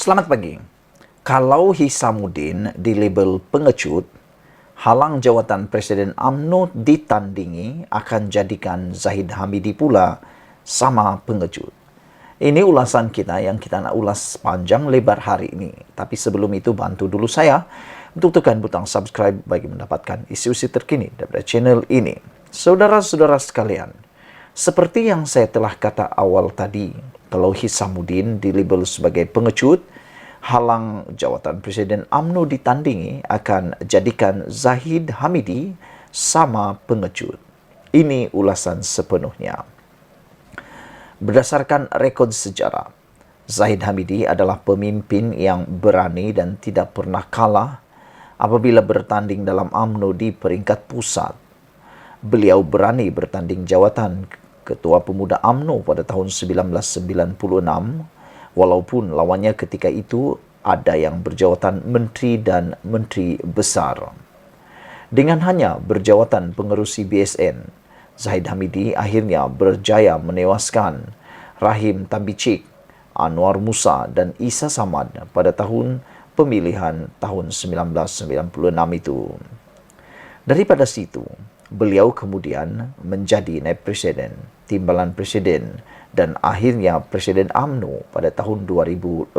Selamat pagi. Kalau Hisamuddin dilabel pengecut, halang jawatan Presiden UMNO ditandingi akan jadikan Zahid Hamidi pula sama pengecut. Ini ulasan kita yang kita nak ulas panjang lebar hari ini. Tapi sebelum itu bantu dulu saya untuk tekan butang subscribe bagi mendapatkan isu-isu terkini daripada channel ini. Saudara-saudara sekalian, seperti yang saya telah kata awal tadi, kalau Hisamuddin dilabel sebagai pengecut, halang jawatan Presiden UMNO ditandingi akan jadikan Zahid Hamidi sama pengecut. Ini ulasan sepenuhnya. Berdasarkan rekod sejarah, Zahid Hamidi adalah pemimpin yang berani dan tidak pernah kalah apabila bertanding dalam UMNO di peringkat pusat. Beliau berani bertanding jawatan Ketua Pemuda UMNO pada tahun 1996, walaupun lawannya ketika itu ada yang berjawatan menteri dan menteri besar. Dengan hanya berjawatan pengerusi BSN, Zahid Hamidi akhirnya berjaya menewaskan Rahim Tambicik, Anwar Musa dan Isa Samad pada tahun pemilihan tahun 1996 itu. Daripada situ, beliau kemudian menjadi naib presiden, timbalan presiden, dan akhirnya Presiden UMNO pada tahun 2018.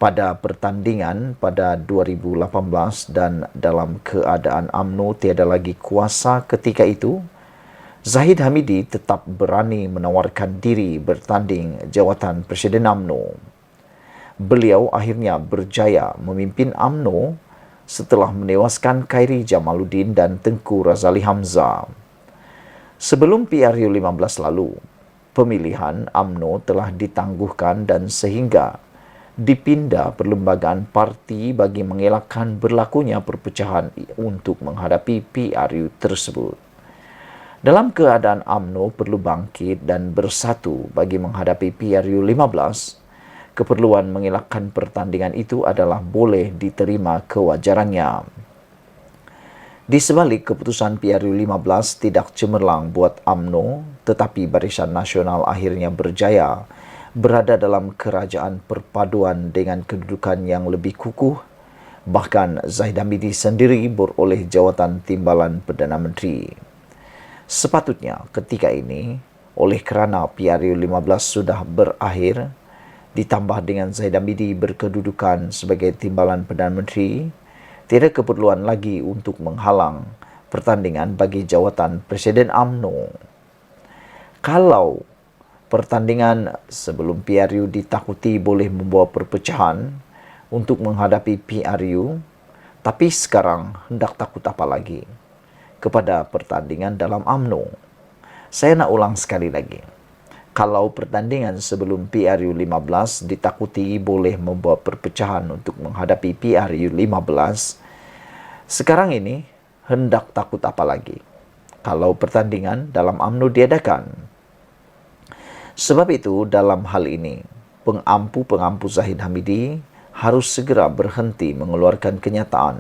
Pada pertandingan pada 2018 dan dalam keadaan UMNO tiada lagi kuasa ketika itu, Zahid Hamidi tetap berani menawarkan diri bertanding jawatan Presiden UMNO. Beliau akhirnya berjaya memimpin UMNO setelah menewaskan Khairi Jamaluddin dan Tengku Razali Hamzah. Sebelum PRU 15 lalu, pemilihan UMNO telah ditangguhkan dan sehingga dipindah perlembagaan parti bagi mengelakkan berlakunya perpecahan untuk menghadapi PRU tersebut. Dalam keadaan UMNO perlu bangkit dan bersatu bagi menghadapi PRU 15, keperluan mengelakkan pertandingan itu adalah boleh diterima kewajarannya. Di sebalik keputusan PRU 15 tidak cemerlang buat UMNO, tetapi Barisan Nasional akhirnya berjaya berada dalam kerajaan perpaduan dengan kedudukan yang lebih kukuh. Bahkan Zahid Hamidi sendiri beroleh jawatan timbalan Perdana Menteri. Sepatutnya ketika ini, oleh kerana PRU 15 sudah berakhir, ditambah dengan Zahid Hamidi berkedudukan sebagai timbalan Perdana Menteri, tiada keperluan lagi untuk menghalang pertandingan bagi jawatan Presiden UMNO. Kalau pertandingan sebelum PRU ditakuti boleh membawa perpecahan untuk menghadapi PRU, tapi sekarang hendak takut apa lagi kepada pertandingan dalam UMNO? Saya nak ulang sekali lagi. Kalau pertandingan sebelum PRU 15 ditakuti boleh membawa perpecahan untuk menghadapi PRU 15, sekarang ini hendak takut apa lagi kalau pertandingan dalam UMNO diadakan? Sebab itu dalam hal ini, pengampu Zahid Hamidi harus segera berhenti mengeluarkan kenyataan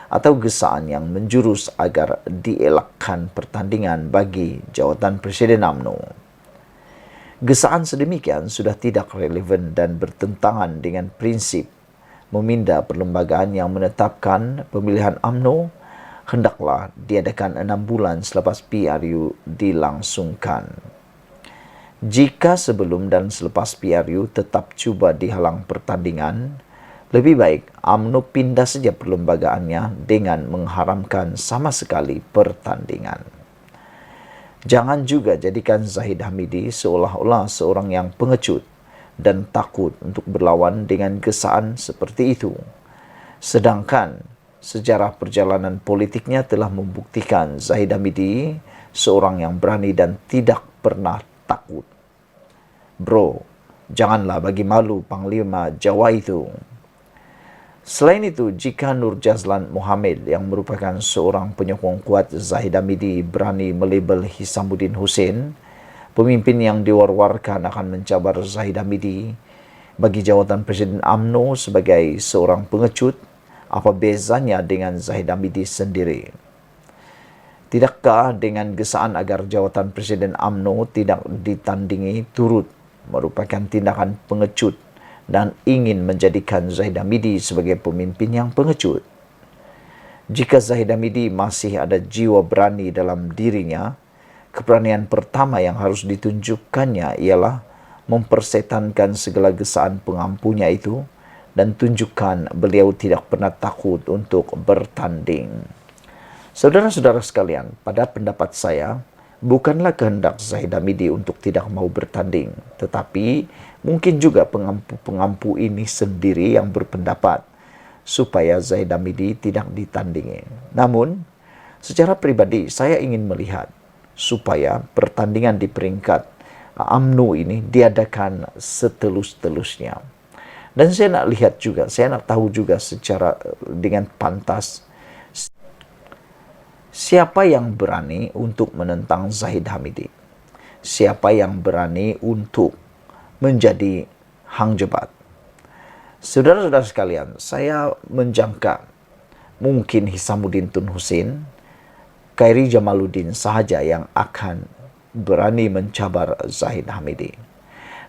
atau gesaan yang menjurus agar dielakkan pertandingan bagi jawatan Presiden UMNO. Gesaan sedemikian sudah tidak relevan dan bertentangan dengan prinsip meminda perlembagaan yang menetapkan pemilihan UMNO hendaklah diadakan 6 bulan selepas PRU dilangsungkan. Jika sebelum dan selepas PRU tetap cuba dihalang pertandingan, lebih baik UMNO pindah saja perlembagaannya dengan mengharamkan sama sekali pertandingan. Jangan juga jadikan Zahid Hamidi seolah-olah seorang yang pengecut dan takut untuk berlawan dengan gesaan seperti itu. Sedangkan sejarah perjalanan politiknya telah membuktikan Zahid Hamidi seorang yang berani dan tidak pernah takut. Bro, janganlah bagi malu Panglima Jawa itu. Selain itu, jika Nur Jazlan Mohammed yang merupakan seorang penyokong kuat Zahid Hamidi berani melabel Hisamuddin Hussein, pemimpin yang diwar-warkan akan mencabar Zahid Hamidi bagi jawatan Presiden UMNO sebagai seorang pengecut, apa bezanya dengan Zahid Hamidi sendiri? Tidakkah dengan gesaan agar jawatan Presiden UMNO tidak ditandingi turut merupakan tindakan pengecut dan ingin menjadikan Zahid Hamidi sebagai pemimpin yang pengecut. Jika Zahid Hamidi masih ada jiwa berani dalam dirinya, keberanian pertama yang harus ditunjukkannya ialah mempersetankan segala gesaan pengampunya itu dan tunjukkan beliau tidak pernah takut untuk bertanding. Saudara-saudara sekalian, pada pendapat saya, bukanlah kehendak Zahid Hamidi untuk tidak mau bertanding, tetapi mungkin juga pengampu-pengampu ini sendiri yang berpendapat supaya Zahid Hamidi tidak ditandingi. Namun, secara pribadi saya ingin melihat supaya pertandingan di peringkat UMNO ini diadakan setelus-telusnya. Dan saya nak lihat juga, saya nak tahu juga secara dengan pantas siapa yang berani untuk menentang Zahid Hamidi? Siapa yang berani untuk menjadi hang jebat? Saudara-saudara sekalian, saya menjangka mungkin Hisamuddin Tun Hussein, Khairi Jamaluddin sahaja yang akan berani mencabar Zahid Hamidi.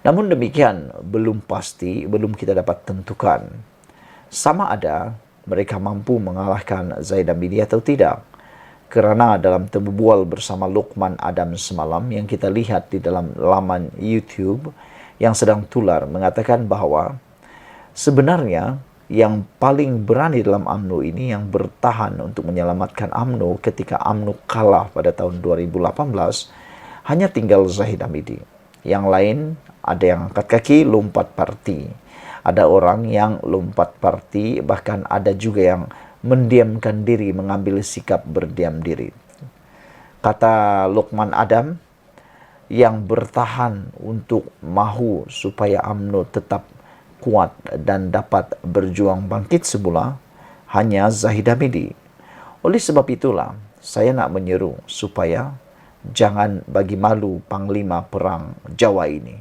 Namun demikian, belum pasti, belum kita dapat tentukan sama ada mereka mampu mengalahkan Zahid Hamidi atau tidak. Kerana dalam temu bual bersama Luqman Adam semalam yang kita lihat di dalam laman YouTube yang sedang tular mengatakan bahwa sebenarnya yang paling berani dalam UMNO ini, yang bertahan untuk menyelamatkan UMNO ketika UMNO kalah pada tahun 2018, hanya tinggal Zahid Hamidi. Yang lain ada yang angkat kaki, lompat parti. Ada orang yang lompat parti, bahkan ada juga yang mendiamkan diri, mengambil sikap berdiam diri. Kata Luqman Adam, yang bertahan untuk mahu supaya UMNO tetap kuat dan dapat berjuang bangkit semula hanya Zahid Hamidi. Oleh sebab itulah saya nak menyeru supaya jangan bagi malu Panglima Perang Jawa ini.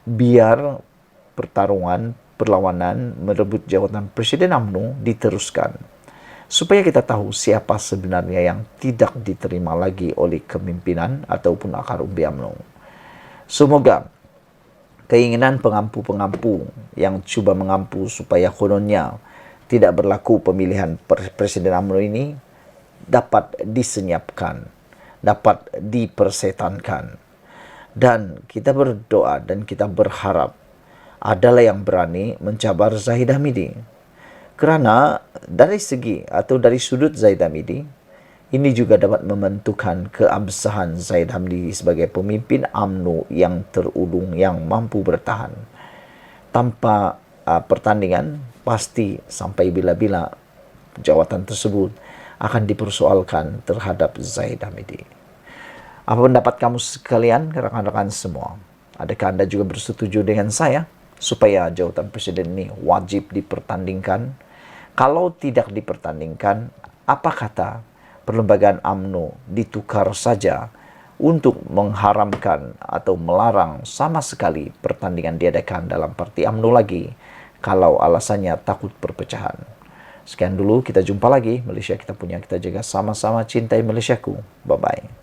Biar pertarungan, perlawanan merebut jawatan Presiden UMNO diteruskan, supaya kita tahu siapa sebenarnya yang tidak diterima lagi oleh kepimpinan ataupun akar umbi UMNO. Semoga keinginan pengampu-pengampu yang cuba mengampu supaya kononnya tidak berlaku pemilihan Presiden UMNO ini dapat disenyapkan, dapat dipersetankan. Dan kita berdoa dan kita berharap adalah yang berani mencabar Zahid Hamidi. Kerana dari segi atau dari sudut Zahid Hamidi, ini juga dapat menentukan keabsahan Zahid Hamidi sebagai pemimpin UMNO yang terulung, yang mampu bertahan. Tanpa pertandingan, pasti sampai bila-bila jawatan tersebut akan dipersoalkan terhadap Zahid Hamidi. Apa pendapat kamu sekalian, rekan-rekan semua? Adakah Anda juga bersetuju dengan saya supaya jawatan presiden ini wajib dipertandingkan? Kalau tidak dipertandingkan, apa kata perlembagaan UMNO ditukar saja untuk mengharamkan atau melarang sama sekali pertandingan diadakan dalam parti UMNO lagi kalau alasannya takut perpecahan. Sekian dulu, kita jumpa lagi. Malaysia kita punya, kita jaga sama-sama, cintai Malaysiaku. Bye-bye.